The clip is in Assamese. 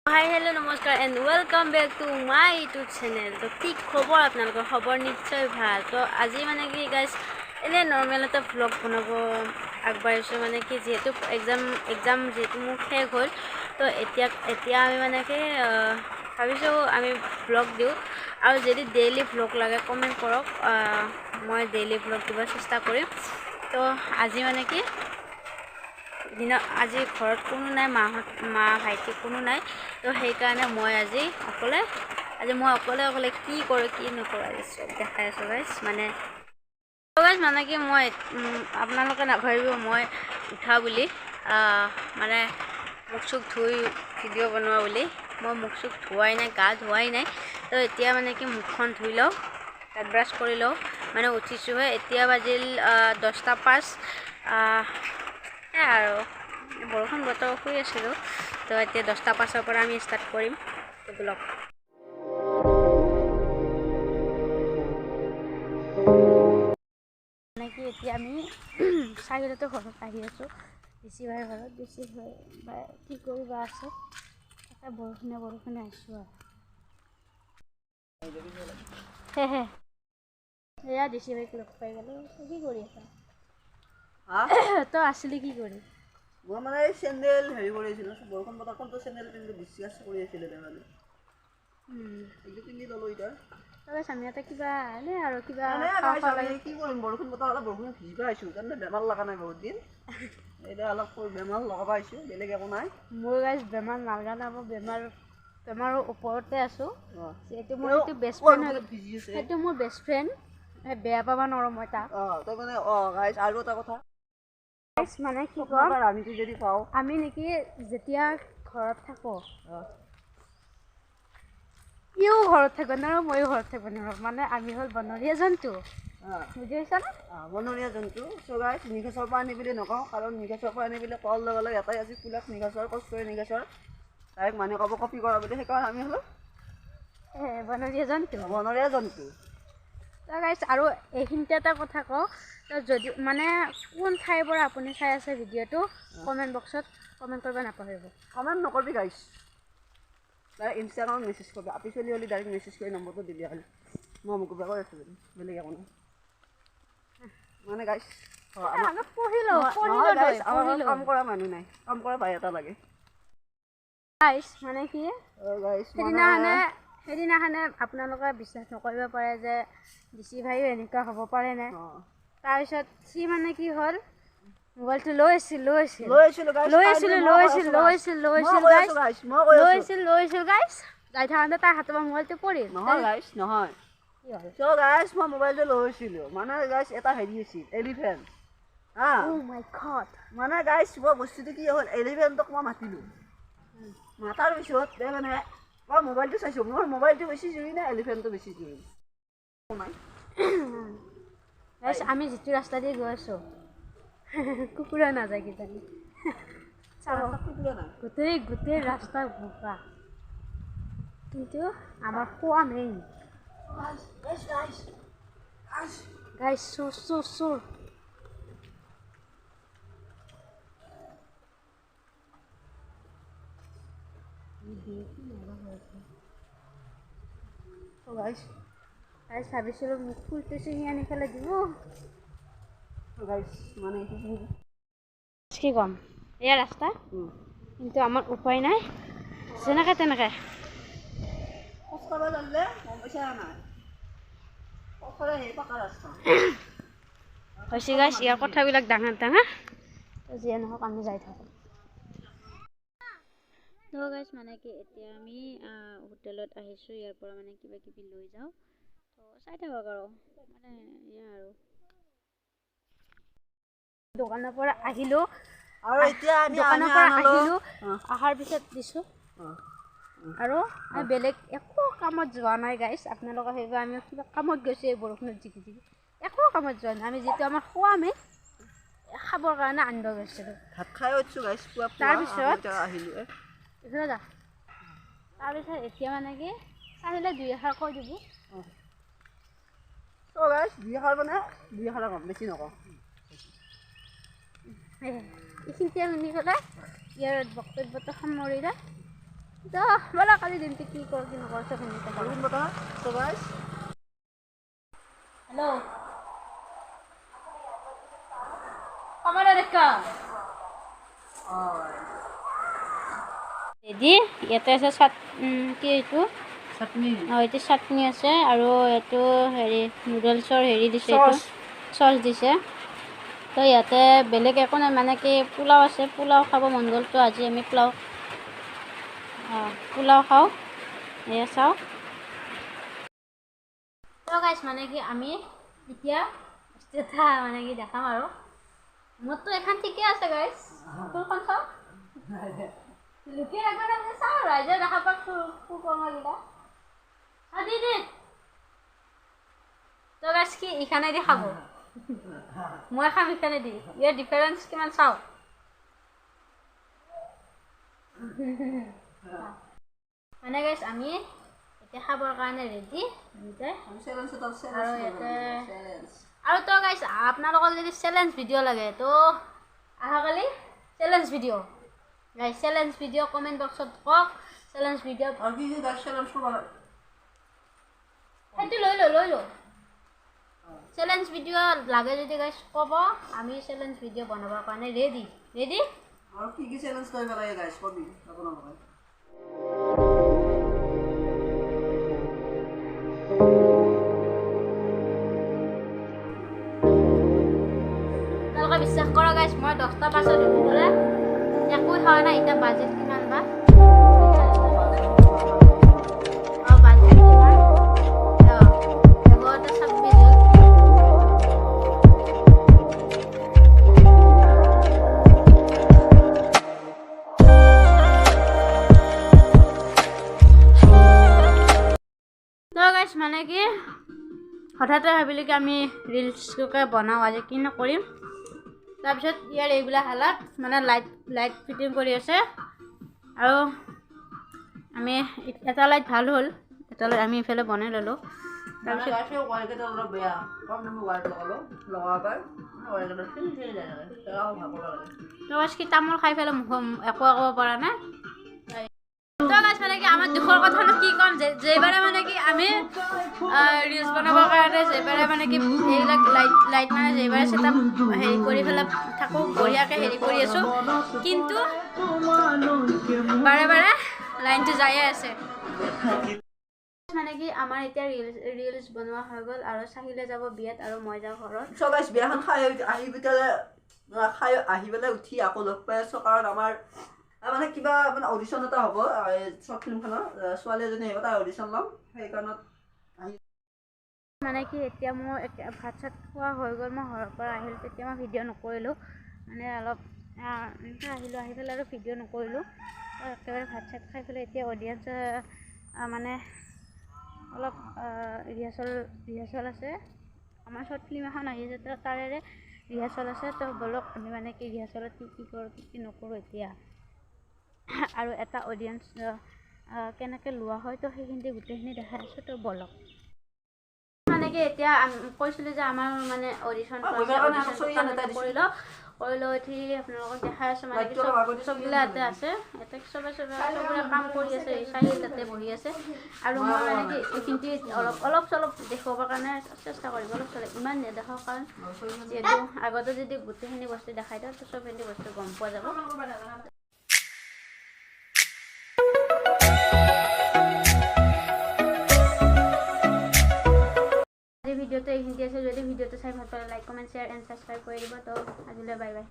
Hi, hello, namaskar and welcome back to my YouTube channel. So, কি খবৰ আপোনালোকৰ খবৰ নিশ্চয় ভাল। তো আজি মানে কি গাইস এনে নৰমাল এটা ব্লগ বনাব আগবাঢ়িছো মানে কি যেহেতু এক্সাম যেহেতু মোৰ শেষ হ'ল তো এতিয়া আমি মানে কি ভাবিছো আমি ব্লগ দিওঁ আৰু যদি ডেইলি ব্লগ লাগে কমেন্ট কৰক মই ডেইলি ব্লগ দিব চেষ্টা কৰিম। তো আজি মানে কি আজি ঘৰত কোনো নাই মা ভাইটি কোনো নাই তো সেইকাৰণে মই আজি অকলে কি কৰোঁ কি নকৰোঁ আজি চব দেখাই আছোঁ গাইছ মানে কি মই আপোনালোকে নাভাবিব মই উঠা বুলি মানে মুখ চুখ ধুই ভিডিঅ' বনোৱা বুলি মই মুখ চুখ ধোৱাই নাই গা ধোৱাই নাই তো এতিয়া মানে কি মুখখন ধুই লওঁ দাঁত ব্ৰাছ কৰি লওঁ মানে উঠিছোঁহে এতিয়া বাজিল 10:05 আৰু বৰষুণ বতৰ শুই আছিলোঁ তো এতিয়া 10:05 পৰা আমি ষ্টাৰ্ট কৰিম ব্লগ মানে কি এতিয়া আমি চাৰিটাতে ঘৰত আহি আছোঁ বেছি ভাই ঘৰত বেছি ভাই কি কৰিবা আছে তাতে বৰষুণে আহিছোঁ আৰু হে এয়া দিছি ভাইক লগ পাই গ'লোঁ কি কৰি আছা তো আছিলি কি কৰি মই মানে এই চেণ্ডেল হেৰি কৰি আছিলোঁ বৰষুণ বতৰখনতো চেণ্ডেল পিন্ধি ডিছকাছ কৰি আছিলে তাৰমানে এইটো পিন্ধি ল'লোঁ এতিয়া আমি ইয়াতে কিবা এনে আৰু কিবা কি কৰিম বৰষুণ বতৰ অলপ বৰষুণ ভিজিব আহিছোঁ তাৰমানে বেমাৰ লগা নাই বহুত দিন এতিয়া অলপ বেমাৰ লগাব আহিছোঁ বেলেগ একো নাই মোৰ গাইজ বেমাৰ নালগা নাই মই বেমাৰৰ ওপৰতে আছোঁ যিহেতু মোৰ এইটো বেষ্ট ফ্ৰেণ্ড সেইটো মোৰ বেষ্ট ফ্ৰেণ্ড বেয়া পাব নোৱাৰোঁ মই তাক তাৰমানে গাইজ আৰু এটা কথা মানে কি কম আমিতো যদি পাওঁ আমি নেকি যেতিয়া ঘৰত থাকোঁ ইও ঘৰত থাকিব নোৱাৰোঁ ময়ো ঘৰত থাকিব নোৱাৰোঁ মানে আমি হ'ল বনৰীয়া জন্তু বুজি পাইছানে বনৰীয়া জন্তু চ' গাইজ নিগেছৰ পৰা আনি বুলি নকওঁ কাৰণ নিগেছৰ পৰা আনি বুলি কোৱাৰ লগে লগে এটাই আজি ফুলাক নিগেছৰ কষ্টৰে নিগেছৰ ডাইৰেক্ট মানুহে ক'ব কপি কৰা বুলি সেইকাৰণে আমি হ'লোঁ বনৰীয়া জন্তু তো গাইজ আৰু এইখিনিতে এটা কথা কওঁ তো যদি মানে কোন ঠাইৰ পৰা আপুনি চাই আছে ভিডিঅ'টো কমেণ্ট বক্সত কমেণ্ট কৰিব নাপাহৰিব কমেণ্ট নকৰিবি গাইজ ডাইৰেক্ট ইনষ্টাগ্ৰামত মেছেজ কৰিবি আপি চলি হ'লে ডাইৰেক্ট মেছেজ কৰি নম্বৰটো দিবি খালি মই মোক বেয়া কৰি আছোঁ বেলেগ একো নাই মানে গাইজ কাম কৰা মানুহ নাই কাম কৰা ভাই এটা লাগে গাইজ মানে কি সেইদিনাখনে আপোনালোকে বিশ্বাস নকৰিব পাৰে যে ডিচি ভাইও এনেকুৱা হ'ব পাৰেনে তাৰপিছত সি মানে কি হ'ল মোবাইলটো লৈ আছিল গাইজ যাই থাকোঁতে তাৰ হাতৰ পৰা মোবাইলটো পৰিল নহয় গাইজ মই মোবাইলটো লৈছিলোঁ মানে গাইজ এটা হেৰি আছিল এলিফেণ্ট মানে গাইজ মই বস্তুটো কি হ'ল এলিফেণ্টক মই মাতিলোঁ মাতাৰ পিছত মানে মই মোবাইলটো চাইছোঁ মোৰ মোবাইলটো বেছি জুৰি নে এলিফেণ্টটো বেছি জুৰি আমি যিটো ৰাস্তা দি গৈ আছোঁ কুকুৰা নাযায় কিজানি গোটেই ৰাস্তা বোকা কিন্তু আমাৰ খোৱা মেইন গাইজ চোৰ গাইজ ভাবিছিলোঁ মোক ফুলটো ছিঙি আনি পেলাই দিব গাইজ মানে কি ক'ম এয়া ৰাস্তা কিন্তু আমাৰ উপায় নাই যেনেকৈ তেনেকৈ হৈছে গাইজ ইয়াৰ কথাবিলাক ডাঙৰ যিয়ে নহওক আমি যাই থাকোঁ তো গাইজ মানে কি এতিয়া আমি হোটেলত আহিছোঁ ইয়াৰ পৰা মানে কিবা কিবি লৈ যাওঁ তো চাই থাকক আৰু মানে এয়া আৰু দোকানৰ পৰা আহিলোঁ অহাৰ পিছত দিছোঁ আৰু আমি বেলেগ একো কামত যোৱা নাই গাইজ আপোনালোকে সেইবাৰ আমি কিবা কামত গৈছোঁ এই বৰষুণত জিকি একো কামত যোৱা নাই আমি যিটো আমাৰ খোৱামেই খাবৰ কাৰণে আনিব গৈছিলোঁ ভাত খাই উঠিছোঁ গাইজ তাৰপিছত এতিয়া মানে কি চাহিলে 2 এষাৰ কৈ দিব গাইজ 2 এষাৰ মানে 2 এষাৰ কম বেছি নকওঁ এইখিনিতে শুনি পেলাই ইয়াৰ বক্তব্যটো সামৰিলে তো ব'লা কালি দিনটো কি কৰ কি নকৰ চব শুনিছে বলুন বতা তো গাইস হেল্ল' কামাৰা দেখা ৰেডি ইয়াতে আছে কি এইটো চাটনি এইটো চাটনি আছে আৰু এইটো হেৰি নুডলছৰ হেৰি দিছে এইটো চচ দিছে তো ইয়াতে বেলেগ একো নাই মানে কি পোলাও আছে পোলাও খাব মন গ'ল তো আজি আমি পোলাও খাওঁ এয়া চাওঁ তো গাইছ মানে কি আমি এতিয়া এটা মানে কি দেখাম আৰু মোৰতো এখন ঠিকে আছে গাইছ তোৰখন চাওঁ লুকিয়ে ৰাখবা চাওঁ ৰাইজে দেখা পাক কুকৰ্মকেইটা দি তো গাইছ কি ইখানে দি খাব মই খাম ইখানে দি ইয়াৰ ডিফাৰেঞ্চ কিমান চাওঁ মানে গাইছ আমি এতিয়া খাবৰ কাৰণে ৰেডি আৰু ইয়াতে আৰু তো গাইছ আপোনালোকক যদি চেলেঞ্জ ভিডিঅ' লাগে তো অহাকালি চেলেঞ্জ ভিডিঅ' গাইছ চেলেঞ্জ ভিডিঅ' কমেণ্ট বক্সত কওক চেলেঞ্জ ভিডিঅ' আৰু কি কি গাইস চ্যানেল শুরু করা সেইটো লৈ ল চেলেঞ্জ ভিডিঅ' লাগে যদি গাইছ ক'ব আমি চেলেঞ্জ ভিডিঅ' বনাবৰ কাৰণে ৰেডি আৰু কি কি চ্যানেল তৈৰি কৰা গাইস কবি আপোনালোকে তোমালোকে বিশ্বাস কৰা গাইছ মই 10টা পাছত উঠিবলৈ একো হয় নাই এতিয়া বাজেট কিমান বা বাজেট কিমান 11:26 তো গাইছ মানে কি হঠাতে ভাবিলোঁ কি আমি ৰিলচকে বনাওঁ আজি কি নকৰিম তাৰপিছত ইয়াৰ এইবিলাক হালাত মানে লাইট ফিটিং কৰি আছে আৰু আমি এটা লাইট ভাল হ'ল এটা লাইট আমি ইফালে বনাই ল'লোঁ তাৰপিছত গাইছে ওয়াইকেটা অলপ বেয়া কম নামি ওয়াইক লগালো লগাবার ওয়াইকেটা ফিল যায় না তাও ভালো লাগে তো গাইছ কি তামোল খাই পেলাই একো পৰা নাই তো গাইছ মানে কি আমাৰ দুখৰ কথানো কি ক'ম যেইবাৰে মানে কি আমি ৰিলচ বনাবৰ কাৰণে যেইবাৰে মানে কি এইবিলাক লাইট মানে যেইবাৰে ছেটআপ হেৰি কৰি পেলাই থাকোঁ বঢ়িয়াকৈ হেৰি কৰি আছোঁ কিন্তু বাৰে বাৰে লাইনটো যায়ে আছে মানে কি আমাৰ এতিয়া ৰিলচ বনোৱা হৈ গ'ল আৰু চাহিলে যাব বিয়াত আৰু মই যাওঁ ঘৰত সো গাইস বিয়াখন খাই আহি পেলাই উঠি আকৌ লগ পাই আছো কাৰণ আমাৰ মানে কিবা মানে অডিশ্যন এটা হ'ব শৰ্ট ফিল্মখনৰ ছোৱালী এজনী আহিব তাৰ অডিশ্যন ল'ম সেইকাৰণত মানে কি এতিয়া মোৰ ভাত চাত খোৱা হৈ গ'ল মই ঘৰৰ পৰা আহিলোঁ তেতিয়া মই ভিডিঅ' নকৰিলোঁ মানে অলপ আহিলোঁ আহি পেলাই আৰু ভিডিঅ' নকৰিলোঁ একেবাৰে ভাত চাত খাই পেলাই এতিয়া অডিয়েঞ্চ মানে অলপ ৰিহাৰ্চল আছে আমাৰ শ্বৰ্ট ফিল্ম এখন আহি আছে তাৰে ৰিহাৰ্চল আছে তো ব'লক আমি মানে কি ৰিহাৰ্চলত কি কৰোঁ কি নকৰোঁ এতিয়া আৰু এটা অডিয়েঞ্চ কেনেকৈ লোৱা হয় তো সেইখিনি গোটেইখিনি দেখাই আছোঁ তো ব'লক মানে কি এতিয়া কৈছিলোঁ যে আমাৰ মানে অডিশ্যন কৰি লৈ উঠি আপোনালোকক দেখাই আছোঁ মানে কি চববিলাক ইয়াতে আছে ইয়াতে চবৰে কাম কৰি আছে চাহিল তাতে বহি আছে আৰু মই মানে কি এইখিনি অলপ চলপ দেখুৱাবৰ কাৰণে চেষ্টা কৰিম অলপ চলপ ইমান নেদেখাওঁ কাৰণ যিহেতু আগতে যদি গোটেইখিনি বস্তু দেখাই দিওঁ তো চবখিনি বস্তু গম পোৱা যাব ভিডিঅ'টো এইখিনি আছে যদি ভিডিঅ'টো চাই ভাল পালে like comment share and subscribe কৰি দিব তো আজিলৈ বাই বাই